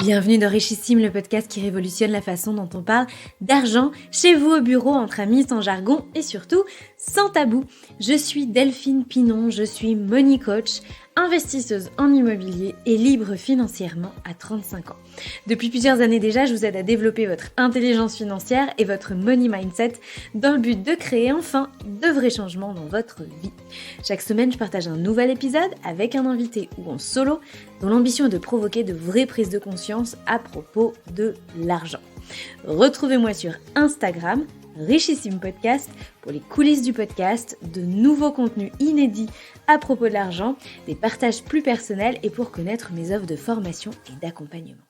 Bienvenue dans Richissime, le podcast qui révolutionne la façon dont on parle d'argent chez vous au bureau, entre amis, sans jargon et surtout sans tabou. Je suis Delphine Pinon, je suis money coach, investisseuse en immobilier et libre financièrement à 35 ans. Depuis plusieurs années déjà, je vous aide à développer votre intelligence financière et votre money mindset dans le but de créer enfin de vrais changements dans votre vie. Chaque semaine, je partage un nouvel épisode avec un invité ou en solo dont l'ambition est de provoquer de vraies prises de conscience à propos de l'argent. Retrouvez-moi sur Instagram, Richissime Podcast, pour les coulisses du podcast, de nouveaux contenus inédits à propos de l'argent, des partages plus personnels et pour connaître mes offres de formation et d'accompagnement.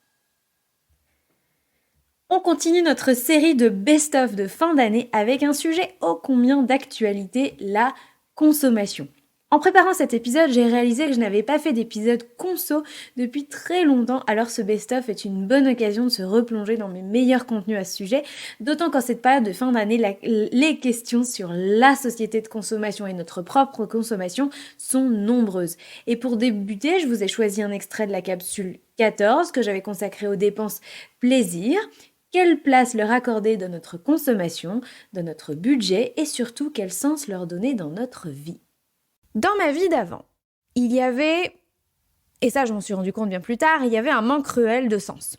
On continue notre série de best-of de fin d'année avec un sujet ô combien d'actualité, la consommation. En préparant cet épisode, j'ai réalisé que je n'avais pas fait d'épisode conso depuis très longtemps, alors ce best-of est une bonne occasion de se replonger dans mes meilleurs contenus à ce sujet, d'autant qu'en cette période de fin d'année, les questions sur la société de consommation et notre propre consommation sont nombreuses. Et pour débuter, je vous ai choisi un extrait de la capsule 14 que j'avais consacrée aux dépenses plaisir. Quelle place leur accorder dans notre consommation, dans notre budget et surtout quel sens leur donner dans notre vie. Dans ma vie d'avant, il y avait, et ça je m'en suis rendu compte bien plus tard, il y avait un manque cruel de sens.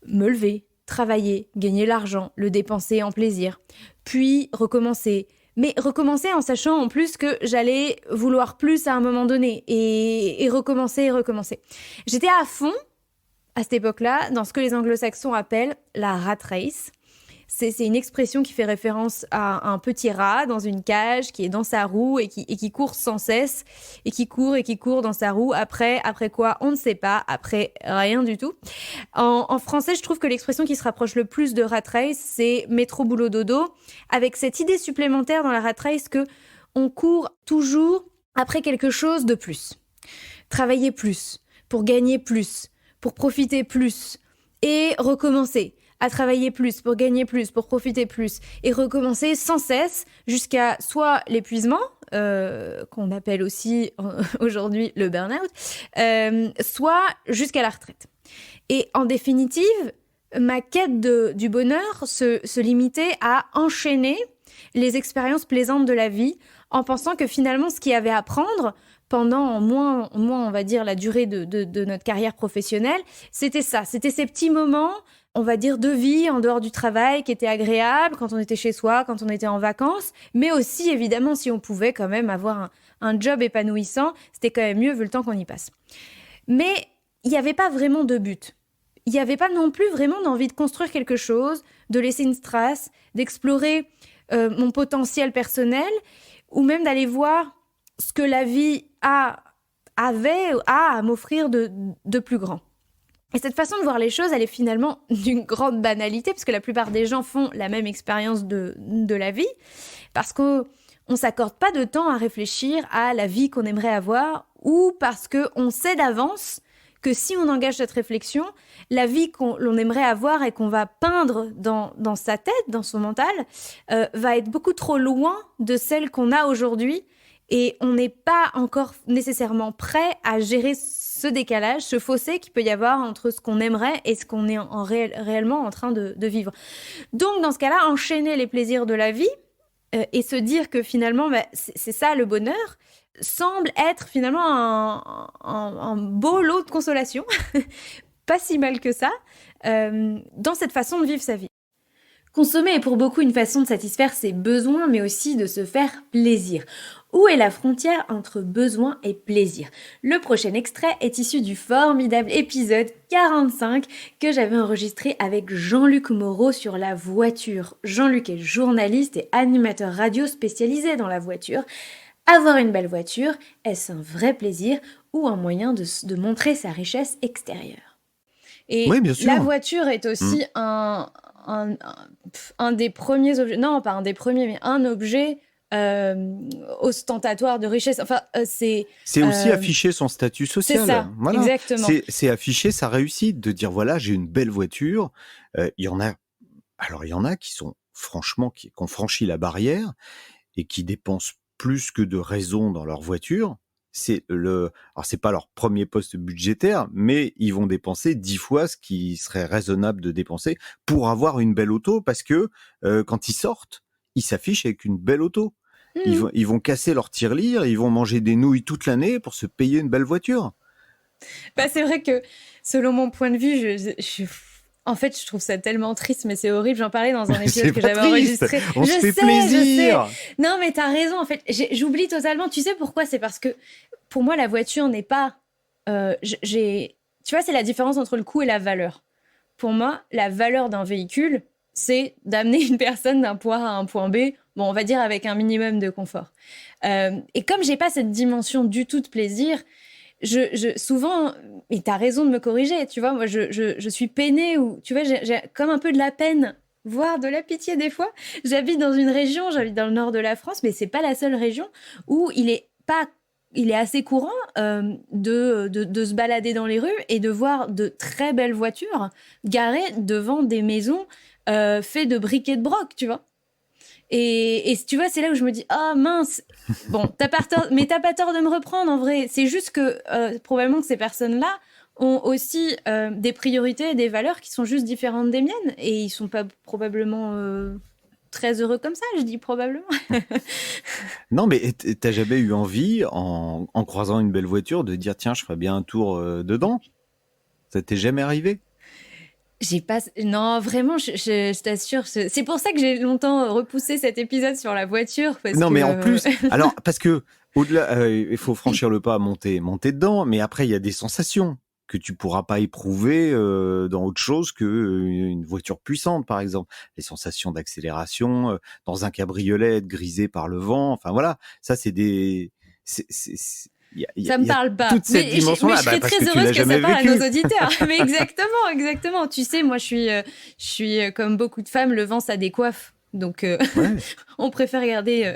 Me lever, travailler, gagner l'argent, le dépenser en plaisir, puis recommencer. Mais recommencer en sachant en plus que j'allais vouloir plus à un moment donné et recommencer. J'étais à fond, à cette époque-là, dans ce que les anglo-saxons appellent la rat race. C'est une expression qui fait référence à un petit rat dans une cage qui est dans sa roue et qui court sans cesse et qui court dans sa roue. Après quoi, on ne sait pas. Après, rien du tout. En français, je trouve que l'expression qui se rapproche le plus de rat race, c'est métro boulot dodo, avec cette idée supplémentaire dans la rat race que on court toujours après quelque chose de plus. Travailler plus, pour gagner plus, pour profiter plus et recommencer. À travailler plus, pour gagner plus, pour profiter plus, et recommencer sans cesse jusqu'à soit l'épuisement, qu'on appelle aussi aujourd'hui le burn-out, soit jusqu'à la retraite. Et en définitive, ma quête du bonheur se limitait à enchaîner les expériences plaisantes de la vie, en pensant que finalement, ce qu'il y avait à prendre pendant au moins on va dire, la durée de notre carrière professionnelle, c'était ça, c'était ces petits moments, on va dire, de vie en dehors du travail qui étaient agréables quand on était chez soi, quand on était en vacances, mais aussi, évidemment, si on pouvait quand même avoir un job épanouissant, c'était quand même mieux vu le temps qu'on y passe. Mais il n'y avait pas vraiment de but. Il n'y avait pas non plus vraiment d'envie de construire quelque chose, de laisser une trace, d'explorer mon potentiel personnel, ou même d'aller voir ce que la vie a à m'offrir de plus grand. Et cette façon de voir les choses, elle est finalement d'une grande banalité, parce que la plupart des gens font la même expérience de la vie, parce qu'on ne s'accorde pas de temps à réfléchir à la vie qu'on aimerait avoir, ou parce qu'on sait d'avance que si on engage cette réflexion, la vie l'on aimerait avoir et qu'on va peindre dans sa tête, dans son mental, va être beaucoup trop loin de celle qu'on a aujourd'hui, et on n'est pas encore nécessairement prêt à gérer ce décalage, ce fossé qu'il peut y avoir entre ce qu'on aimerait et ce qu'on est réellement en train de vivre. Donc, dans ce cas-là, enchaîner les plaisirs de la vie et se dire que finalement, c'est ça le bonheur, semble être finalement un beau lot de consolation, pas si mal que ça, dans cette façon de vivre sa vie. Consommer est pour beaucoup une façon de satisfaire ses besoins, mais aussi de se faire plaisir. Où est la frontière entre besoin et plaisir ? Le prochain extrait est issu du formidable épisode 45 que j'avais enregistré avec Jean-Luc Moreau sur la voiture. Jean-Luc est journaliste et animateur radio spécialisé dans la voiture. Avoir une belle voiture, est-ce un vrai plaisir ou un moyen de montrer sa richesse extérieure ? Et oui, bien sûr. La voiture est aussi un des premiers objets, non pas un des premiers, mais un objet ostentatoire de richesse. Enfin, c'est aussi afficher son statut social. C'est ça, voilà. Exactement. C'est afficher sa réussite, de dire voilà, j'ai une belle voiture. Il y en a qui sont franchement qui ont franchi la barrière et qui dépensent plus que de raison dans leur voiture. alors c'est pas leur premier poste budgétaire, mais ils vont dépenser 10 fois ce qui serait raisonnable de dépenser pour avoir une belle auto, parce que quand ils sortent, ils s'affichent avec une belle auto. Ils vont casser leur tirelire, ils vont manger des nouilles toute l'année pour se payer une belle voiture. Bah, c'est vrai que, selon mon point de vue, en fait, je trouve ça tellement triste, mais c'est horrible. J'en parlais dans un épisode que j'avais enregistré. On se fait plaisir. Je sais. Non, mais t'as raison. En fait, j'oublie totalement. Tu sais pourquoi? C'est parce que, pour moi, la voiture n'est pas... tu vois, c'est la différence entre le coût et la valeur. Pour moi, la valeur d'un véhicule, c'est d'amener une personne d'un point A à un point B, bon, on va dire avec un minimum de confort. Et comme j'ai pas cette dimension du tout de plaisir, souvent, et t'as raison de me corriger, tu vois, moi je suis peinée, ou tu vois, j'ai comme un peu de la peine, voire de la pitié des fois. J'habite dans une région, j'habite dans le nord de la France, mais c'est pas la seule région où il est assez courant de se balader dans les rues et de voir de très belles voitures garées devant des maisons faites de briques et de broc, tu vois. Et tu vois, c'est là où je me dis, ah mince, bon, t'as pas tort de me reprendre en vrai. C'est juste que probablement que ces personnes-là ont aussi des priorités et des valeurs qui sont juste différentes des miennes. Et ils sont pas probablement très heureux comme ça, je dis probablement. Non, mais t'as jamais eu envie, en croisant une belle voiture, de dire tiens, je ferais bien un tour dedans? Ça t'est jamais arrivé? Non, vraiment, je t'assure. C'est pour ça que j'ai longtemps repoussé cet épisode sur la voiture. Non, mais en plus, alors, parce que au-delà, il faut franchir le pas, monter dedans, mais après, il y a des sensations que tu pourras pas éprouver dans autre chose que une voiture puissante, par exemple. Les sensations d'accélération, dans un cabriolet, être grisé par le vent, enfin voilà, ça c'est des... Ça me parle pas. Toute cette dimension-là, mais je serais parce très que tu heureuse l'as que jamais ça parle à vécu. nos auditeurs. Mais exactement. Tu sais, moi, je suis comme beaucoup de femmes, le vent, ça décoiffe. Donc, Ouais. on préfère garder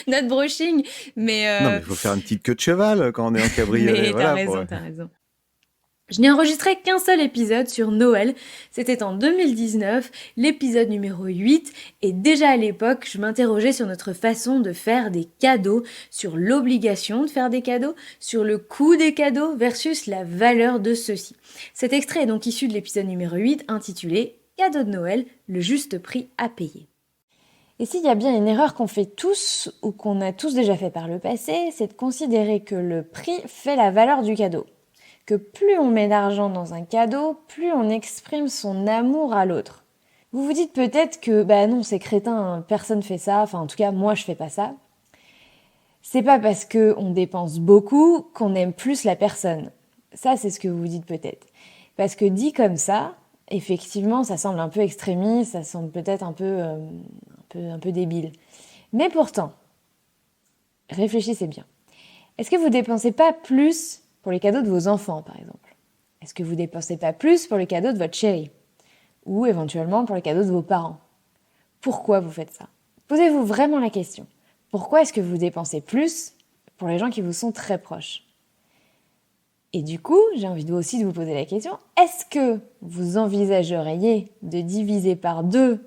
notre brushing. Mais, Non, mais il faut faire une petite queue de cheval quand on est en cabriolet. mais voilà, t'as raison. Je n'ai enregistré qu'un seul épisode sur Noël, c'était en 2019, l'épisode numéro 8, et déjà à l'époque, je m'interrogeais sur notre façon de faire des cadeaux, sur l'obligation de faire des cadeaux, sur le coût des cadeaux versus la valeur de ceux-ci. Cet extrait est donc issu de l'épisode numéro 8 intitulé « Cadeau de Noël, le juste prix à payer ». Et s'il y a bien une erreur qu'on fait tous, ou qu'on a tous déjà fait par le passé, c'est de considérer que le prix fait la valeur du cadeau. Que plus on met d'argent dans un cadeau, plus on exprime son amour à l'autre. Vous vous dites peut-être que bah non, c'est crétin, personne fait ça, enfin en tout cas moi je fais pas ça. C'est pas parce que on dépense beaucoup qu'on aime plus la personne. Ça c'est ce que vous vous dites peut-être. Parce que dit comme ça, effectivement ça semble un peu extrémiste, ça semble peut-être un peu débile. Mais pourtant, réfléchissez bien. Est-ce que vous dépensez pas plus pour les cadeaux de vos enfants, par exemple? Est-ce que vous dépensez pas plus pour les cadeaux de votre chérie? Ou éventuellement pour les cadeaux de vos parents? Pourquoi vous faites ça? Posez-vous vraiment la question. Pourquoi est-ce que vous dépensez plus pour les gens qui vous sont très proches? Et du coup, j'ai envie aussi de vous poser la question, est-ce que vous envisageriez de diviser par 2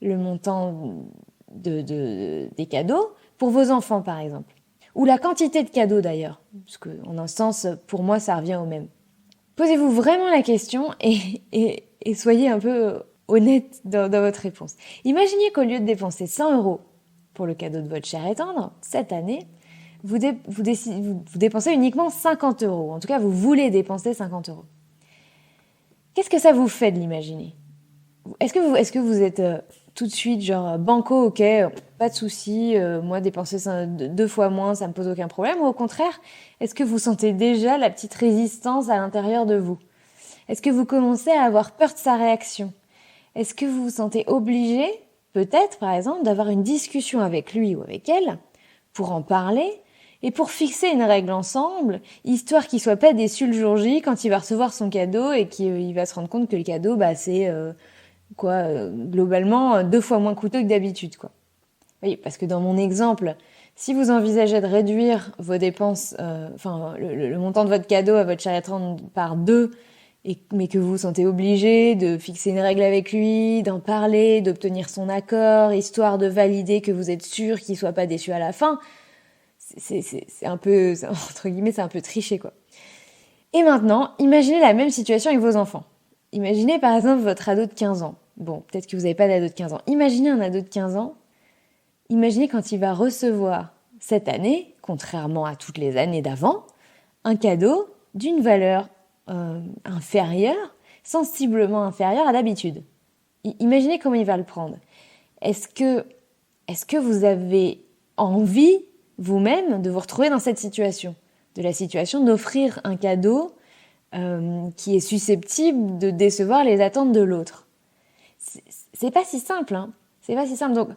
le montant des cadeaux pour vos enfants, par exemple? Ou la quantité de cadeaux d'ailleurs, parce que en un sens, pour moi, ça revient au même. Posez-vous vraiment la question et soyez un peu honnête dans votre réponse. Imaginez qu'au lieu de dépenser 100 € pour le cadeau de votre cher et tendre, cette année, vous dépensez uniquement 50 €. En tout cas, vous voulez dépenser 50 €. Qu'est-ce que ça vous fait de l'imaginer? Est-ce que vous êtes tout de suite genre banco, ok, pas de souci, moi dépenser 2 fois moins, ça me pose aucun problème? Ou au contraire, est-ce que vous sentez déjà la petite résistance à l'intérieur de vous? Est-ce que vous commencez à avoir peur de sa réaction? Est-ce que vous vous sentez obligé, peut-être par exemple, d'avoir une discussion avec lui ou avec elle pour en parler et pour fixer une règle ensemble, histoire qu'il soit pas déçu le jour J quand il va recevoir son cadeau et qu'il va se rendre compte que le cadeau, c'est globalement 2 fois moins coûteux que d'habitude, quoi. Oui, parce que dans mon exemple, si vous envisagez de réduire vos dépenses, le montant de votre cadeau à votre cher étendre par 2, mais que vous vous sentez obligé de fixer une règle avec lui, d'en parler, d'obtenir son accord, histoire de valider que vous êtes sûr qu'il soit pas déçu à la fin, c'est un peu, entre guillemets, c'est un peu triché, quoi. Et maintenant, imaginez la même situation avec vos enfants. Imaginez par exemple votre ado de 15 ans. Bon, peut-être que vous n'avez pas d'ado de 15 ans. Imaginez un ado de 15 ans. Imaginez quand il va recevoir cette année, contrairement à toutes les années d'avant, un cadeau d'une valeur inférieure, sensiblement inférieure à d'habitude. Imaginez comment il va le prendre. Est-ce que vous avez envie, vous-même, de vous retrouver dans cette situation? De la situation d'offrir un cadeau qui est susceptible de décevoir les attentes de l'autre. C'est pas si simple, hein. C'est pas si simple. Donc,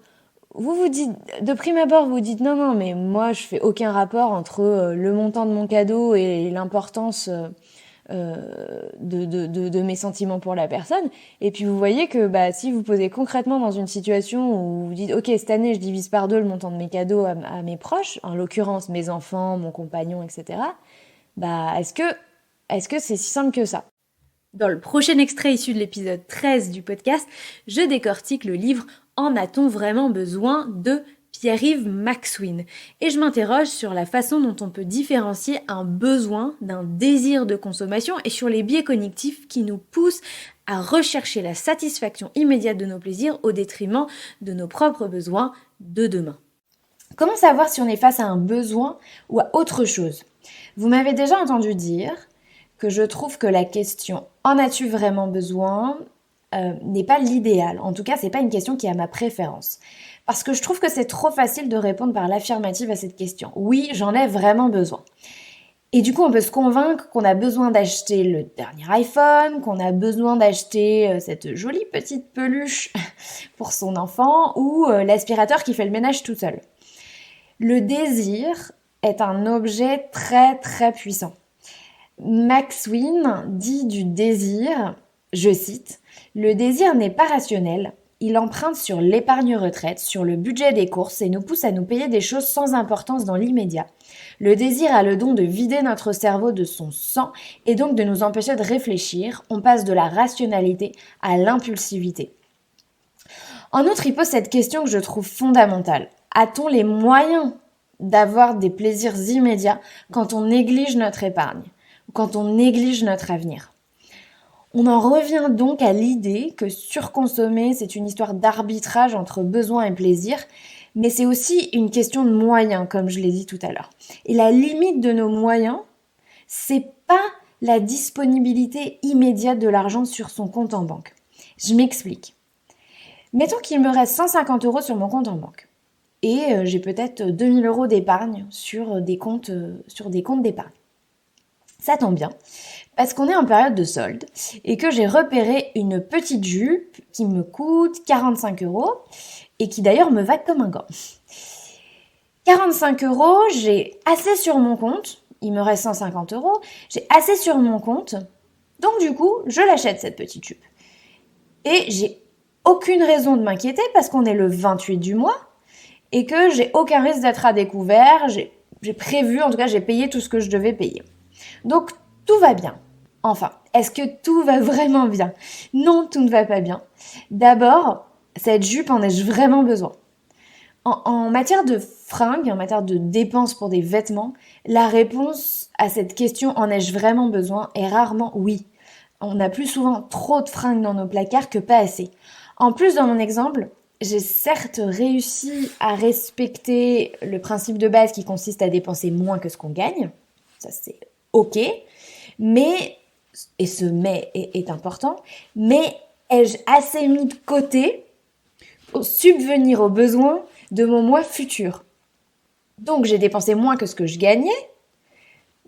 vous dites, de prime abord, vous dites non, mais moi, je fais aucun rapport entre le montant de mon cadeau et l'importance de mes sentiments pour la personne. Et puis, vous voyez que si vous posez concrètement dans une situation où vous dites, ok, cette année, je divise par 2 le montant de mes cadeaux à mes proches, en l'occurrence mes enfants, mon compagnon, etc., est-ce que c'est si simple que ça? Dans le prochain extrait issu de l'épisode 13 du podcast, je décortique le livre « En a-t-on vraiment besoin ?» de Pierre-Yves Maxwin. Et je m'interroge sur la façon dont on peut différencier un besoin d'un désir de consommation et sur les biais cognitifs qui nous poussent à rechercher la satisfaction immédiate de nos plaisirs au détriment de nos propres besoins de demain. Comment savoir si on est face à un besoin ou à autre chose? Vous m'avez déjà entendu dire que je trouve que la question « En as-tu vraiment besoin ?» n'est pas l'idéal. En tout cas, c'est pas une question qui a ma préférence. Parce que je trouve que c'est trop facile de répondre par l'affirmative à cette question. Oui, j'en ai vraiment besoin. Et du coup, on peut se convaincre qu'on a besoin d'acheter le dernier iPhone, qu'on a besoin d'acheter cette jolie petite peluche pour son enfant ou l'aspirateur qui fait le ménage tout seul. Le désir est un objet très très puissant. Maxwin dit du désir, je cite, « Le désir n'est pas rationnel, il emprunte sur l'épargne retraite, sur le budget des courses et nous pousse à nous payer des choses sans importance dans l'immédiat. Le désir a le don de vider notre cerveau de son sang et donc de nous empêcher de réfléchir, on passe de la rationalité à l'impulsivité. » En outre, il pose cette question que je trouve fondamentale. A-t-on les moyens d'avoir des plaisirs immédiats quand on néglige notre épargne ? Quand on néglige notre avenir. On en revient donc à l'idée que surconsommer, c'est une histoire d'arbitrage entre besoin et plaisir, mais c'est aussi une question de moyens, comme je l'ai dit tout à l'heure. Et la limite de nos moyens, c'est pas la disponibilité immédiate de l'argent sur son compte en banque. Je m'explique. Mettons qu'il me reste 150 € sur mon compte en banque. Et j'ai peut-être 2000 € d'épargne sur des comptes d'épargne. Ça tombe bien, parce qu'on est en période de solde et que j'ai repéré une petite jupe qui me coûte 45 € et qui d'ailleurs me va comme un gant. 45 €, j'ai assez sur mon compte, il me reste 150 €, j'ai assez sur mon compte, donc du coup, je l'achète cette petite jupe. Et j'ai aucune raison de m'inquiéter parce qu'on est le 28 du mois et que j'ai aucun risque d'être à découvert, j'ai prévu, en tout cas j'ai payé tout ce que je devais payer. Donc, tout va bien. Enfin, est-ce que tout va vraiment bien? Non, tout ne va pas bien. D'abord, cette jupe en ai-je vraiment besoin? En matière de fringues, en matière de dépenses pour des vêtements, la réponse à cette question en ai-je vraiment besoin est rarement oui. On a plus souvent trop de fringues dans nos placards que pas assez. En plus, dans mon exemple, j'ai certes réussi à respecter le principe de base qui consiste à dépenser moins que ce qu'on gagne. Ça, c'est ok, mais, et ce mais est important, mais ai-je assez mis de côté pour subvenir aux besoins de mon moi futur? Donc j'ai dépensé moins que ce que je gagnais,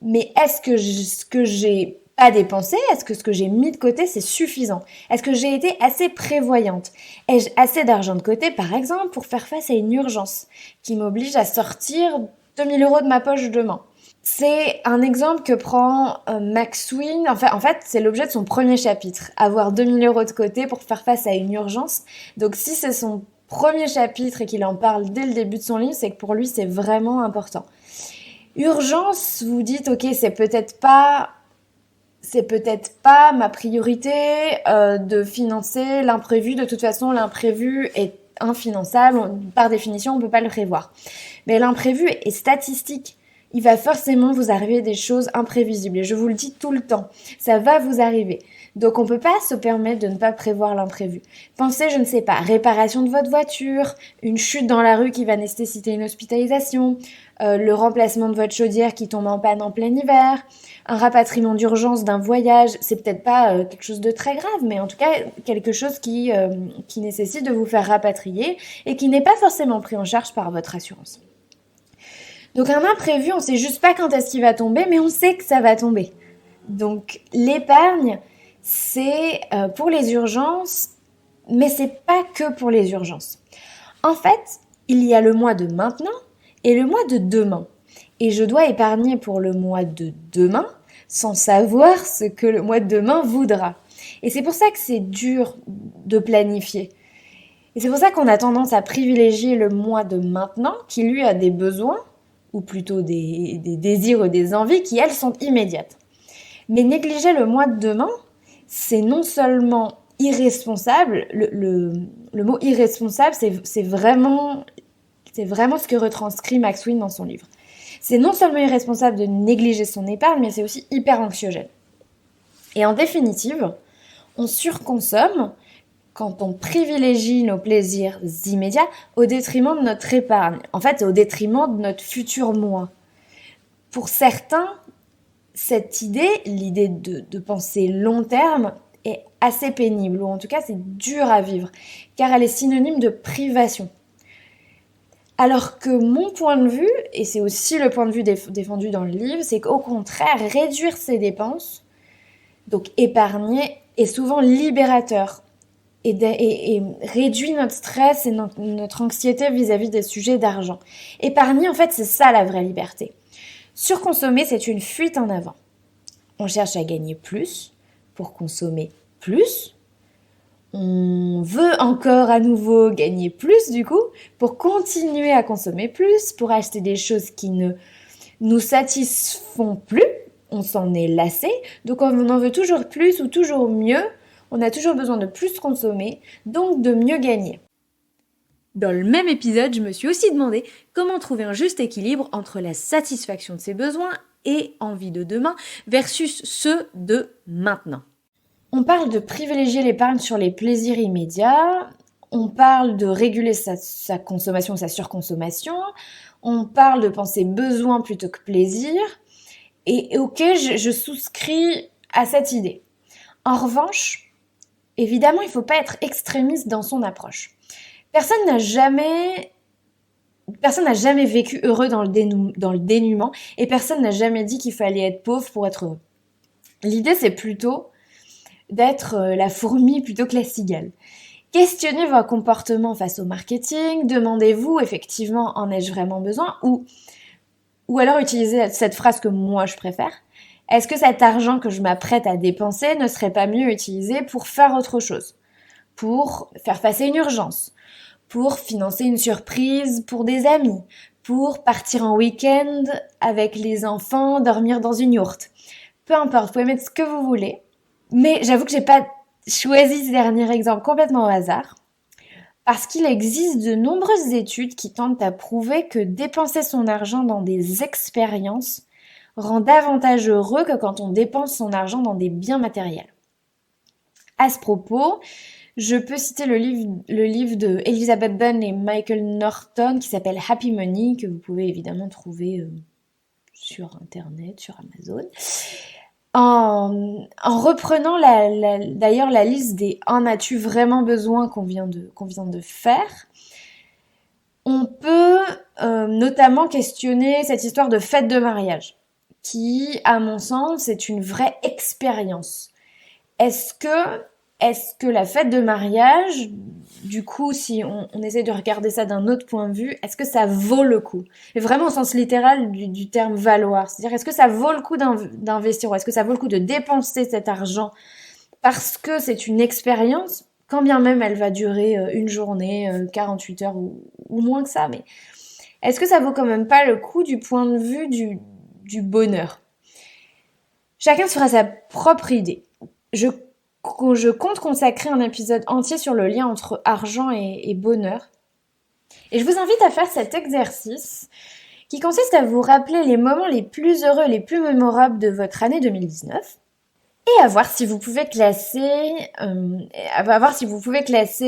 mais est-ce que ce que j'ai pas dépensé, est-ce que ce que j'ai mis de côté c'est suffisant? Est-ce que j'ai été assez prévoyante? Ai-je assez d'argent de côté par exemple pour faire face à une urgence qui m'oblige à sortir 2000 € de ma poche demain? C'est un exemple que prend Maxwin. En fait, c'est l'objet de son premier chapitre. Avoir 2000 € de côté pour faire face à une urgence. Donc, si c'est son premier chapitre et qu'il en parle dès le début de son livre, c'est que pour lui, c'est vraiment important. Urgence, vous dites, ok, c'est peut-être pas ma priorité de financer l'imprévu. De toute façon, l'imprévu est infinançable. Par définition, on ne peut pas le prévoir. Mais l'imprévu est statistique. Il va forcément vous arriver des choses imprévisibles. Et je vous le dis tout le temps, ça va vous arriver. Donc on ne peut pas se permettre de ne pas prévoir l'imprévu. Pensez, je ne sais pas, réparation de votre voiture, une chute dans la rue qui va nécessiter une hospitalisation, le remplacement de votre chaudière qui tombe en panne en plein hiver, un rapatriement d'urgence d'un voyage. C'est peut-être pas quelque chose de très grave, mais en tout cas quelque chose qui nécessite de vous faire rapatrier et qui n'est pas forcément pris en charge par votre assurance. Donc un imprévu, on sait juste pas quand est-ce qu'il va tomber, mais on sait que ça va tomber. Donc l'épargne, c'est pour les urgences, mais c'est pas que pour les urgences. En fait, il y a le mois de maintenant et le mois de demain. Et je dois épargner pour le mois de demain sans savoir ce que le mois de demain voudra. Et c'est pour ça que c'est dur de planifier. Et c'est pour ça qu'on a tendance à privilégier le mois de maintenant, qui lui a des besoins, ou plutôt des désirs ou des envies qui, elles, sont immédiates. Mais négliger le mois de demain, c'est non seulement irresponsable, le mot irresponsable, c'est vraiment ce que retranscrit Max Wynne dans son livre. C'est non seulement irresponsable de négliger son épargne, mais c'est aussi hyper anxiogène. Et en définitive, on surconsomme quand on privilégie nos plaisirs immédiats au détriment de notre épargne. En fait, c'est au détriment de notre futur moi. Pour certains, cette idée, l'idée de penser long terme, est assez pénible, ou en tout cas, c'est dur à vivre, car elle est synonyme de privation. Alors que mon point de vue, et c'est aussi le point de vue défendu dans le livre, c'est qu'au contraire, réduire ses dépenses, donc épargner, est souvent libérateur. Et réduit notre stress et notre anxiété vis-à-vis des sujets d'argent. Épargner, en fait, c'est ça la vraie liberté. Surconsommer, c'est une fuite en avant. On cherche à gagner plus pour consommer plus. On veut encore à nouveau gagner plus, du coup, pour continuer à consommer plus, pour acheter des choses qui ne nous satisfont plus. On s'en est lassé, donc on en veut toujours plus ou toujours mieux. On a toujours besoin de plus consommer, donc de mieux gagner. Dans le même épisode, je me suis aussi demandé comment trouver un juste équilibre entre la satisfaction de ses besoins et envie de demain versus ceux de maintenant. On parle de privilégier l'épargne sur les plaisirs immédiats, on parle de réguler sa consommation, sa surconsommation, on parle de penser besoin plutôt que plaisir, et ok, je souscris à cette idée. En revanche, évidemment, il ne faut pas être extrémiste dans son approche. Personne n'a jamais vécu heureux dans le dénuement et personne n'a jamais dit qu'il fallait être pauvre pour être heureux. L'idée, c'est plutôt d'être la fourmi plutôt que la cigale. Questionnez vos comportements face au marketing, demandez-vous effectivement en ai-je vraiment besoin ou alors utilisez cette phrase que moi je préfère. Est-ce que cet argent que je m'apprête à dépenser ne serait pas mieux utilisé pour faire autre chose ? Pour faire passer une urgence, pour financer une surprise pour des amis, pour partir en week-end avec les enfants, dormir dans une yourte. Peu importe, vous pouvez mettre ce que vous voulez. Mais j'avoue que j'ai pas choisi ce dernier exemple complètement au hasard, parce qu'il existe de nombreuses études qui tentent à prouver que dépenser son argent dans des expériences rend davantage heureux que quand on dépense son argent dans des biens matériels. À ce propos, je peux citer le livre de Elizabeth Bunn et Michael Norton qui s'appelle Happy Money, que vous pouvez évidemment trouver sur Internet, sur Amazon. En reprenant d'ailleurs la liste des « en as-tu vraiment besoin » qu'on vient de faire, on peut notamment questionner cette histoire de fête de mariage, qui, à mon sens, est une vraie expérience. Est-ce que la fête de mariage, du coup, si on essaie de regarder ça d'un autre point de vue, est-ce que ça vaut le coup ? Et vraiment au sens littéral du terme valoir. C'est-à-dire, est-ce que ça vaut le coup d'investir ou est-ce que ça vaut le coup de dépenser cet argent parce que c'est une expérience, quand bien même elle va durer une journée, 48 heures ou moins que ça, mais est-ce que ça vaut quand même pas le coup du point de vue du bonheur ? Chacun se fera sa propre idée. Je compte consacrer un épisode entier sur le lien entre argent et bonheur. Et je vous invite à faire cet exercice qui consiste à vous rappeler les moments les plus heureux, les plus mémorables de votre année 2019 et à voir si vous pouvez classer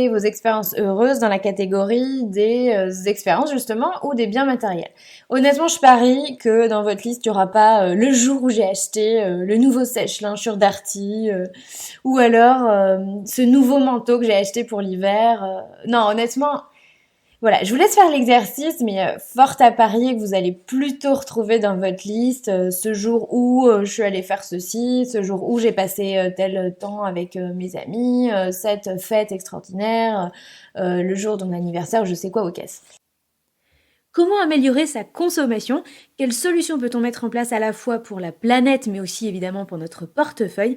vos expériences heureuses dans la catégorie des expériences justement ou des biens matériels. Honnêtement, je parie que dans votre liste, il n'y aura pas le jour où j'ai acheté le nouveau sèche-linge sur Darty ou alors ce nouveau manteau que j'ai acheté pour l'hiver. Non, honnêtement, voilà, je vous laisse faire l'exercice, mais fort à parier que vous allez plutôt retrouver dans votre liste ce jour où je suis allée faire ceci, ce jour où j'ai passé tel temps avec mes amis, cette fête extraordinaire, le jour de mon anniversaire, je sais quoi aux caisses. Comment améliorer sa consommation? Quelles solutions peut-on mettre en place à la fois pour la planète, mais aussi évidemment pour notre portefeuille?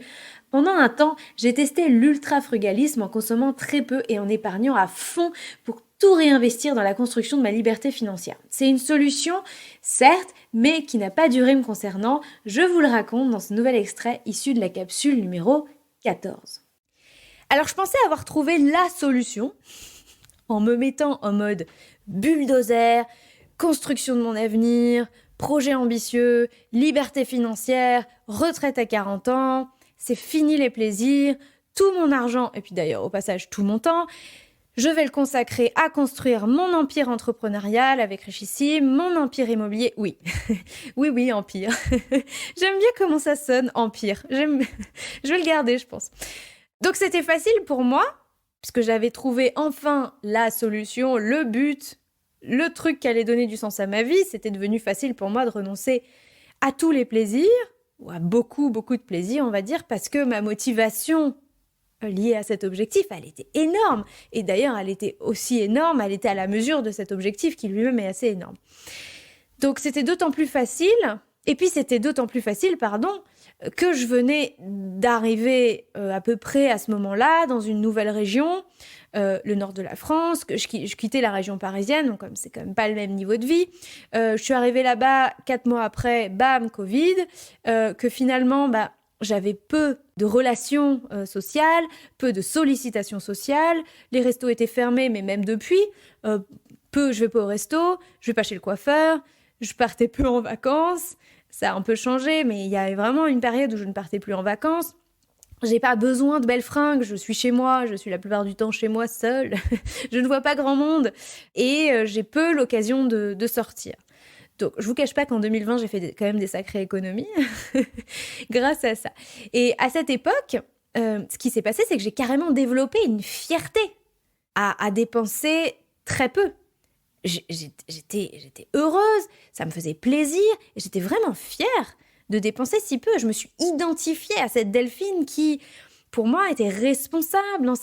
Pendant un temps, j'ai testé l'ultra-frugalisme en consommant très peu et en épargnant à fond pour tout réinvestir dans la construction de ma liberté financière. C'est une solution, certes, mais qui n'a pas duré me concernant. Je vous le raconte dans ce nouvel extrait issu de la capsule numéro 14. Alors je pensais avoir trouvé la solution en me mettant en mode bulldozer, construction de mon avenir, projet ambitieux, liberté financière, retraite à 40 ans, c'est fini les plaisirs, tout mon argent, et puis d'ailleurs au passage tout mon temps, je vais le consacrer à construire mon empire entrepreneurial avec Richissime, mon empire immobilier, oui, oui, empire. J'aime bien comment ça sonne, empire, je vais le garder je pense. Donc c'était facile pour moi, puisque j'avais trouvé enfin la solution, le but, le truc qui allait donner du sens à ma vie. C'était devenu facile pour moi de renoncer à tous les plaisirs, ou à beaucoup de plaisirs, on va dire, parce que ma motivation liée à cet objectif, elle était énorme. Et d'ailleurs, elle était aussi énorme, elle était à la mesure de cet objectif qui lui-même est assez énorme. Donc c'était d'autant plus facile, que je venais d'arriver à peu près à ce moment-là dans une nouvelle région, le nord de la France, que je quittais la région parisienne, donc comme c'est quand même pas le même niveau de vie. Je suis arrivée là-bas 4 mois après, bam, Covid, que finalement, j'avais peu de relations sociales, peu de sollicitations sociales, les restos étaient fermés, mais même depuis, je vais pas au resto, je vais pas chez le coiffeur, je partais peu en vacances. Ça a un peu changé, mais il y avait vraiment une période où je ne partais plus en vacances. J'ai pas besoin de belles fringues, je suis chez moi, je suis la plupart du temps chez moi seule, je ne vois pas grand monde et j'ai peu l'occasion de sortir. Donc je vous cache pas qu'en 2020 j'ai fait quand même des sacrées économies grâce à ça. Et à cette époque, ce qui s'est passé, c'est que j'ai carrément développé une fierté à dépenser très peu. J'étais heureuse, ça me faisait plaisir, et j'étais vraiment fière de dépenser si peu. Je me suis identifiée à cette Delphine qui, pour moi, était responsable dans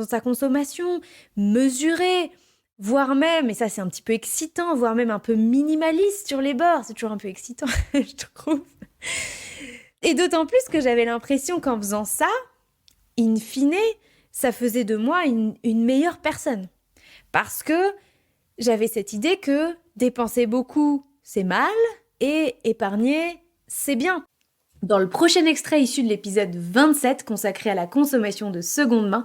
sa consommation, mesurée, voire même, et ça c'est un petit peu excitant, voire même un peu minimaliste sur les bords. C'est toujours un peu excitant, je trouve. Et d'autant plus que j'avais l'impression qu'en faisant ça, in fine, ça faisait de moi une meilleure personne. Parce que j'avais cette idée que dépenser beaucoup, c'est mal, et épargner, c'est bien. Dans le prochain extrait issu de l'épisode 27 consacré à la consommation de seconde main,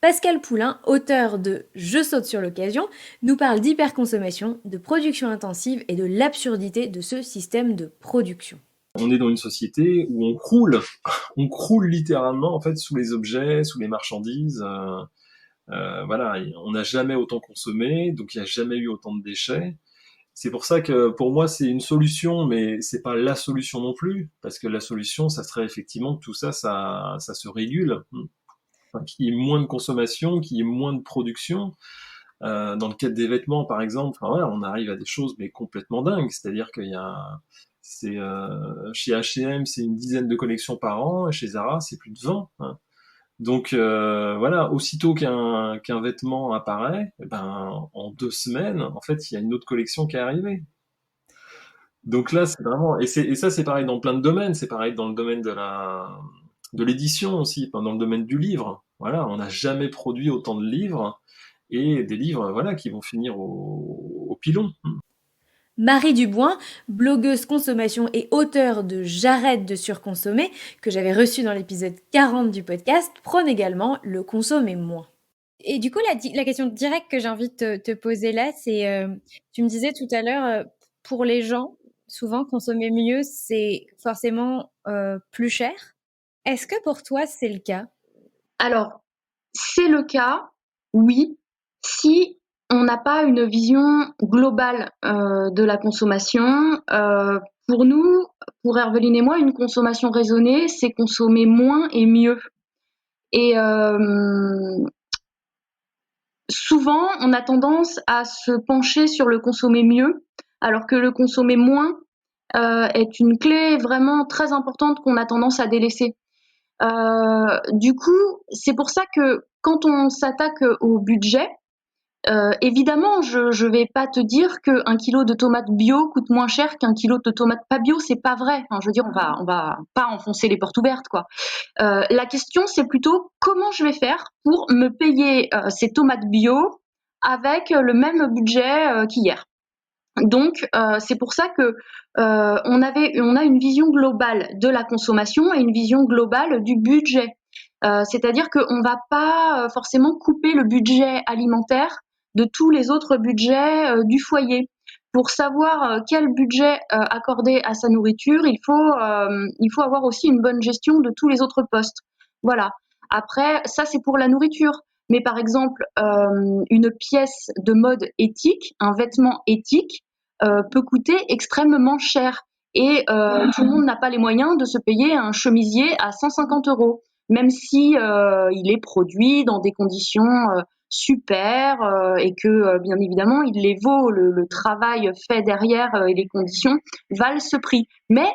Pascal Poulain, auteur de Je saute sur l'occasion, nous parle d'hyperconsommation, de production intensive et de l'absurdité de ce système de production. On est dans une société où on croule littéralement en fait sous les objets, sous les marchandises. Voilà, on n'a jamais autant consommé, donc il n'y a jamais eu autant de déchets. C'est pour ça que pour moi c'est une solution, mais c'est pas la solution non plus, parce que la solution, ça serait effectivement que tout ça se régule, enfin, qu'il y ait moins de consommation, qu'il y ait moins de production. Dans le cadre des vêtements, par exemple, enfin, voilà, on arrive à des choses mais complètement dingues, c'est-à-dire chez H&M, c'est une dizaine de collections par an, et chez Zara, c'est plus de 20. Hein. Donc voilà, aussitôt qu'un vêtement apparaît, en 2 semaines, en fait, il y a une autre collection qui est arrivée. Donc là, c'est vraiment et ça, c'est pareil dans plein de domaines. C'est pareil dans le domaine de l'édition aussi, enfin, dans le domaine du livre. Voilà, on n'a jamais produit autant de livres et des livres, voilà, qui vont finir au pilon. Marie Dubois, blogueuse consommation et auteure de J'arrête de surconsommer, que j'avais reçue dans l'épisode 40 du podcast, prône également le consommer moins. Et du coup, la question directe que j'ai envie de te poser là, c'est, tu me disais tout à l'heure, pour les gens, souvent consommer mieux, c'est forcément plus cher. Est-ce que pour toi, c'est le cas? Alors, c'est le cas, oui, si on n'a pas une vision globale de la consommation. Pour nous, pour Herveline et moi, une consommation raisonnée, c'est consommer moins et mieux. Et souvent, on a tendance à se pencher sur le consommer mieux, alors que le consommer moins est une clé vraiment très importante qu'on a tendance à délaisser. Du coup, c'est pour ça que quand on s'attaque au budget, évidemment, je vais pas te dire qu'un kilo de tomates bio coûte moins cher qu'un kilo de tomates pas bio, c'est pas vrai. Enfin, je veux dire, on va pas enfoncer les portes ouvertes, quoi. La question, c'est plutôt comment je vais faire pour me payer ces tomates bio avec le même budget qu'hier. Donc, c'est pour ça que on a une vision globale de la consommation et une vision globale du budget. C'est-à-dire qu'on va pas forcément couper le budget alimentaire de tous les autres budgets du foyer. Pour savoir quel budget accorder à sa nourriture, il faut avoir aussi une bonne gestion de tous les autres postes. Voilà. Après, ça c'est pour la nourriture. Mais par exemple, une pièce de mode éthique, un vêtement éthique, peut coûter extrêmement cher. Et tout le monde n'a pas les moyens de se payer un chemisier à 150 euros, même si il est produit dans des conditions super et que bien évidemment il les vaut, le travail fait derrière et les conditions valent ce prix. Mais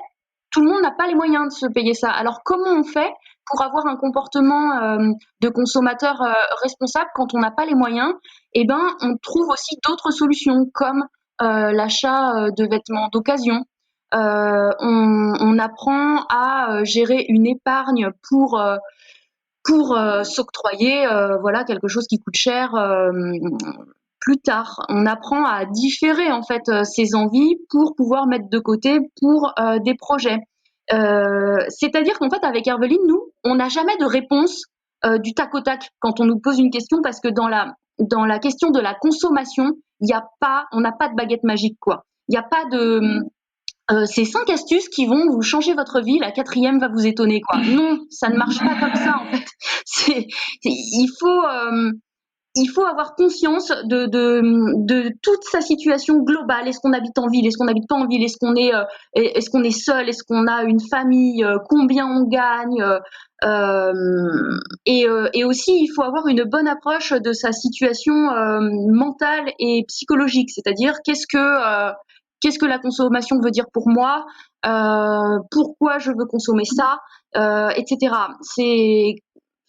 tout le monde n'a pas les moyens de se payer ça. Alors comment on fait pour avoir un comportement de consommateur responsable quand on n'a pas les moyens? Eh ben, on trouve aussi d'autres solutions comme l'achat de vêtements d'occasion. On apprend à gérer une épargne pour s'octroyer voilà quelque chose qui coûte cher plus tard. On apprend à différer en fait ses envies pour pouvoir mettre de côté pour des projets. C'est-à-dire qu'en fait avec Herveline, nous, on n'a jamais de réponse du tac au tac quand on nous pose une question parce que dans la question de la consommation, on n'a pas de baguette magique quoi. Il n'y a pas de c'est 5 astuces qui vont vous changer votre vie, la quatrième va vous étonner quoi. Non, ça ne marche pas comme ça en fait. Il faut avoir conscience de toute sa situation globale. Est-ce qu'on habite en ville? Est-ce qu'on n'habite pas en ville? Est-ce qu'on est seul? Est-ce qu'on a une famille? Combien on gagne? Et aussi, il faut avoir une bonne approche de sa situation mentale et psychologique. C'est-à-dire, qu'est-ce que la consommation veut dire pour moi? Pourquoi je veux consommer ça? Etc.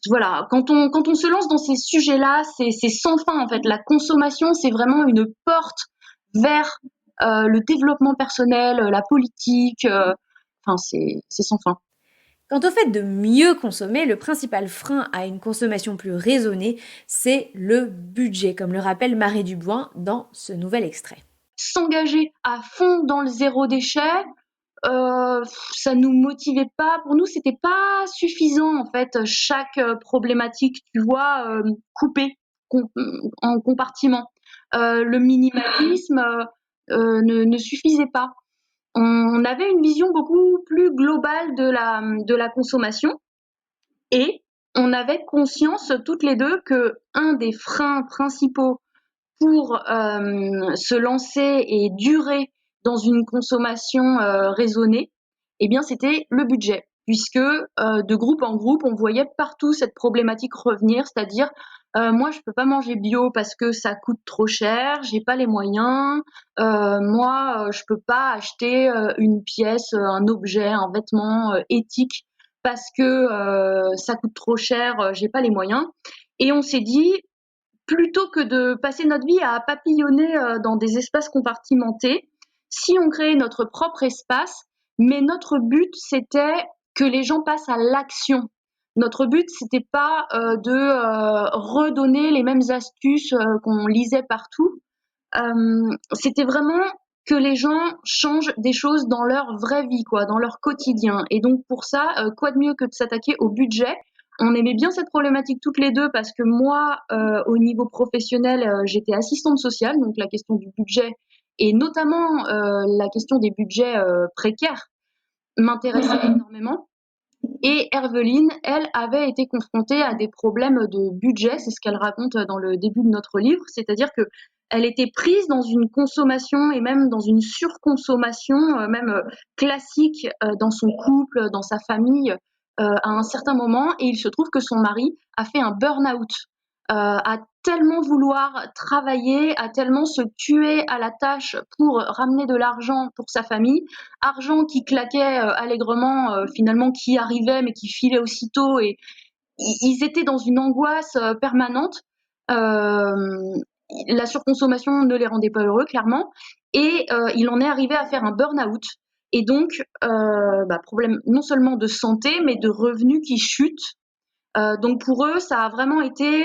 Voilà, quand on se lance dans ces sujets-là, c'est sans fin en fait. La consommation, c'est vraiment une porte vers le développement personnel, la politique. Enfin, c'est sans fin. Quant au fait de mieux consommer, le principal frein à une consommation plus raisonnée, c'est le budget, comme le rappelle Marie Dubois dans ce nouvel extrait. S'engager à fond dans le zéro déchet, ça nous motivait pas. Pour nous, c'était pas suffisant en fait. Chaque problématique, tu vois, coupée en compartiments. Le minimalisme ne suffisait pas. On avait une vision beaucoup plus globale de la consommation et on avait conscience toutes les deux que un des freins principaux pour se lancer et durer dans une consommation raisonnée, eh bien, c'était le budget. Puisque de groupe en groupe, on voyait partout cette problématique revenir, c'est-à-dire moi, je peux pas manger bio parce que ça coûte trop cher, j'ai pas les moyens. Moi, je peux pas acheter une pièce, un objet, un vêtement éthique parce que ça coûte trop cher, j'ai pas les moyens. Et on s'est dit, plutôt que de passer notre vie à papillonner dans des espaces compartimentés, si on créait notre propre espace, mais notre but c'était que les gens passent à l'action. Notre but c'était pas de redonner les mêmes astuces qu'on lisait partout. C'était vraiment que les gens changent des choses dans leur vraie vie, quoi, dans leur quotidien. Et donc pour ça, quoi de mieux que de s'attaquer au budget On aimait bien cette problématique toutes les deux parce que moi, au niveau professionnel, j'étais assistante sociale, donc la question du budget et notamment la question des budgets précaires m'intéressait énormément. Et Herveline, elle, avait été confrontée à des problèmes de budget, c'est ce qu'elle raconte dans le début de notre livre, c'est-à-dire que elle était prise dans une consommation et même dans une surconsommation, même classique dans son couple, dans sa famille, à un certain moment. Et il se trouve que son mari a fait un burn-out, a tellement vouloir travailler, a tellement se tuer à la tâche pour ramener de l'argent pour sa famille, argent qui claquait allègrement, finalement qui arrivait mais qui filait aussitôt, et ils étaient dans une angoisse permanente. La surconsommation ne les rendait pas heureux, clairement, et il en est arrivé à faire un burn-out. Et donc, problème non seulement de santé, mais de revenus qui chutent. Donc pour eux, ça a vraiment été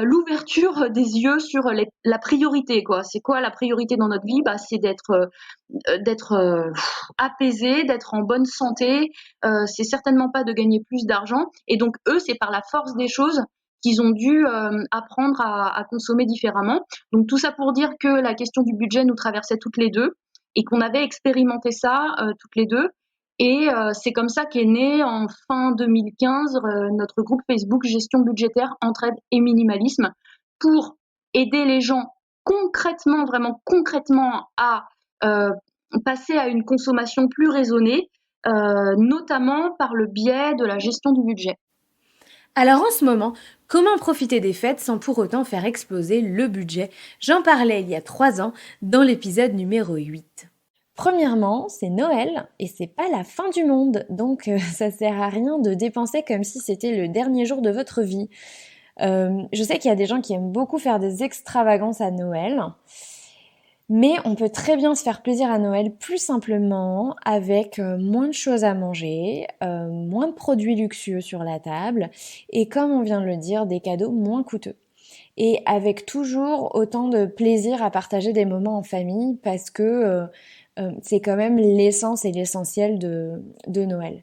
l'ouverture des yeux sur la priorité, quoi. C'est quoi la priorité dans notre vie? C'est d'être apaisé, d'être en bonne santé. C'est certainement pas de gagner plus d'argent. Et donc eux, c'est par la force des choses qu'ils ont dû apprendre à consommer différemment. Donc tout ça pour dire que la question du budget nous traversait toutes les deux et qu'on avait expérimenté ça toutes les deux. Et c'est comme ça qu'est né en fin 2015 notre groupe Facebook Gestion budgétaire, entraide et minimalisme, pour aider les gens concrètement, vraiment concrètement, à passer à une consommation plus raisonnée, notamment par le biais de la gestion du budget. Alors en ce moment, comment profiter des fêtes sans pour autant faire exploser le budget? J'en parlais il y a 3 ans dans l'épisode numéro 8. Premièrement, c'est Noël et c'est pas la fin du monde, donc ça sert à rien de dépenser comme si c'était le dernier jour de votre vie. Je sais qu'il y a des gens qui aiment beaucoup faire des extravagances à Noël, mais on peut très bien se faire plaisir à Noël plus simplement avec moins de choses à manger, moins de produits luxueux sur la table et, comme on vient de le dire, des cadeaux moins coûteux. Et avec toujours autant de plaisir à partager des moments en famille parce que c'est quand même l'essence et l'essentiel de Noël.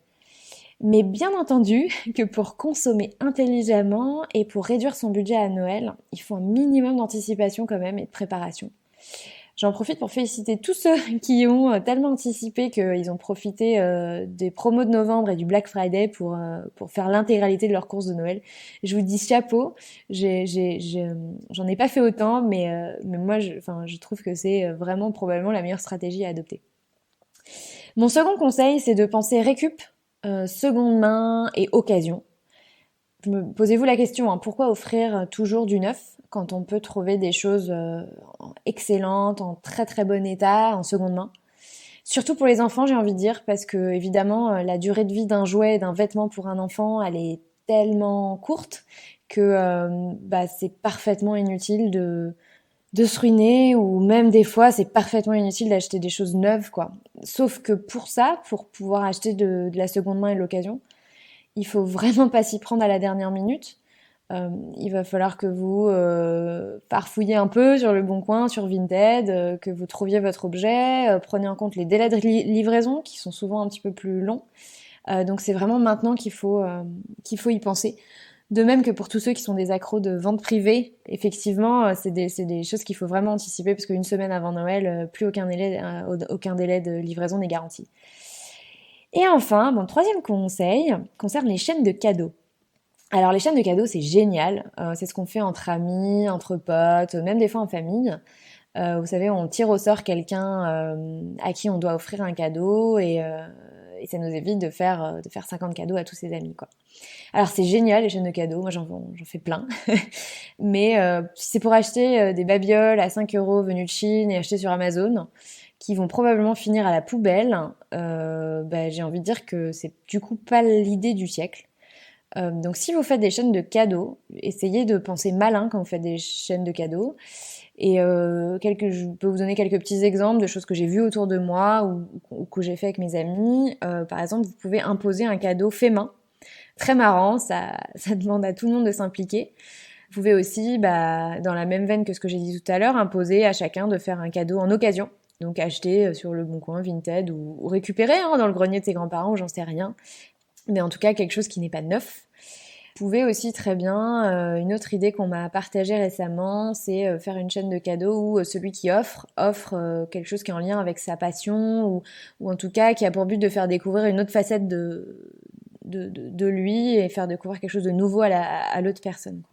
Mais bien entendu que pour consommer intelligemment et pour réduire son budget à Noël, il faut un minimum d'anticipation quand même et de préparation. J'en profite pour féliciter tous ceux qui ont tellement anticipé qu'ils ont profité des promos de novembre et du Black Friday pour faire l'intégralité de leurs courses de Noël. Je vous dis chapeau, j'en ai pas fait autant, mais moi je trouve que c'est vraiment probablement la meilleure stratégie à adopter. Mon second conseil, c'est de penser récup, seconde main et occasion. Posez-vous la question, pourquoi offrir toujours du neuf quand on peut trouver des choses excellentes, en très très bon état, en seconde main? Surtout pour les enfants, j'ai envie de dire, parce que évidemment, la durée de vie d'un jouet, d'un vêtement pour un enfant, elle est tellement courte que c'est parfaitement inutile de se ruiner, ou même des fois, c'est parfaitement inutile d'acheter des choses neuves, quoi. Sauf que pour ça, pour pouvoir acheter de la seconde main et de l'occasion, il faut vraiment pas s'y prendre à la dernière minute. Il va falloir que vous farfouillez un peu sur le Bon Coin, sur Vinted, que vous trouviez votre objet, prenez en compte les délais de livraison qui sont souvent un petit peu plus longs. Donc c'est vraiment maintenant qu'il faut y penser. De même que pour tous ceux qui sont des accros de vente privée, effectivement, c'est des choses qu'il faut vraiment anticiper parce qu'une semaine avant Noël, plus aucun délai de livraison n'est garanti. Et enfin, mon troisième conseil concerne les chaînes de cadeaux. Alors les chaînes de cadeaux, c'est génial. C'est ce qu'on fait entre amis, entre potes, même des fois en famille. Vous savez, on tire au sort quelqu'un à qui on doit offrir un cadeau et ça nous évite de faire 50 cadeaux à tous ses amis, quoi. Alors c'est génial les chaînes de cadeaux, moi j'en fais plein. Mais si c'est pour acheter des babioles à 5 € venues de Chine et achetées sur Amazon, qui vont probablement finir à la poubelle, j'ai envie de dire que c'est du coup pas l'idée du siècle. Donc si vous faites des chaînes de cadeaux, essayez de penser malin quand vous faites des chaînes de cadeaux. Et je peux vous donner quelques petits exemples de choses que j'ai vues autour de moi ou que j'ai fait avec mes amis. Par exemple, vous pouvez imposer un cadeau fait main. Très marrant, ça demande à tout le monde de s'impliquer. Vous pouvez aussi, dans la même veine que ce que j'ai dit tout à l'heure, imposer à chacun de faire un cadeau en occasion. Donc acheter sur le Bon Coin, Vinted ou récupérer dans le grenier de ses grands-parents, j'en sais rien. Mais en tout cas, quelque chose qui n'est pas neuf. Pouvez aussi très bien, une autre idée qu'on m'a partagée récemment, c'est faire une chaîne de cadeaux où celui qui offre quelque chose qui est en lien avec sa passion ou en tout cas qui a pour but de faire découvrir une autre facette de lui et faire découvrir quelque chose de nouveau à l'autre personne.